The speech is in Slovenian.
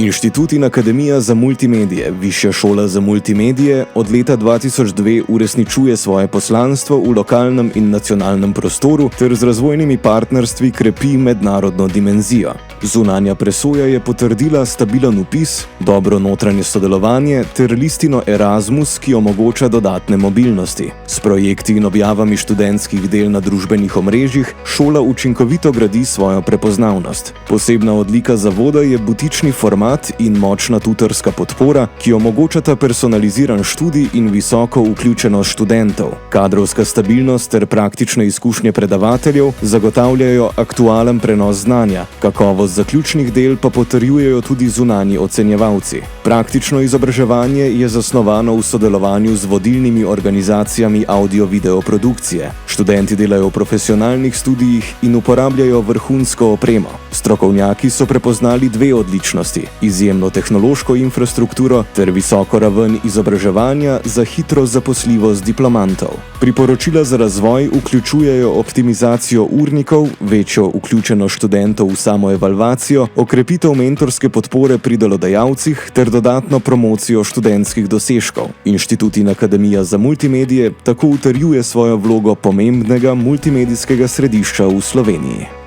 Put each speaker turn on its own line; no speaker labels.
Inštitut in Akademija za multimedije, Višja šola za multimedije, od leta 2002 uresničuje svoje poslanstvo v lokalnem in nacionalnem prostoru ter z razvojnimi partnerstvi krepi mednarodno dimenzijo. Zunanja presoja je potrdila stabilen vpis, dobro notranje sodelovanje ter listino Erasmus, ki omogoča dodatne mobilnosti. S projekti in objavami študentskih del na družbenih omrežjih šola učinkovito gradi svojo prepoznavnost. Posebna odlika zavoda je butični format in močna tutorska podpora, ki omogočata personaliziran študij in visoko vključenost študentov. Kadrovska stabilnost ter praktične izkušnje predavateljev zagotavljajo aktualen prenos znanja, kakovost zaključnih del pa potrjujejo tudi zunanji ocenjevalci. Praktično izobraževanje je zasnovano v sodelovanju z vodilnimi organizacijami audio-video produkcije. Študenti delajo v profesionalnih studijih in uporabljajo vrhunsko opremo. Strokovnjaki so prepoznali dve odličnosti: izjemno tehnološko infrastrukturo ter visoko raven izobraževanja za hitro zaposljivost diplomantov. Priporočila za razvoj vključujejo optimizacijo urnikov, večjo vključenost študentov v samoevalvacijo, okrepitev mentorske podpore pri delodajalcih ter dodatno promocijo študentskih dosežkov. Inštitut in Akademija za multimedije tako utrjuje svojo vlogo pomembnega multimedijskega središča v Sloveniji.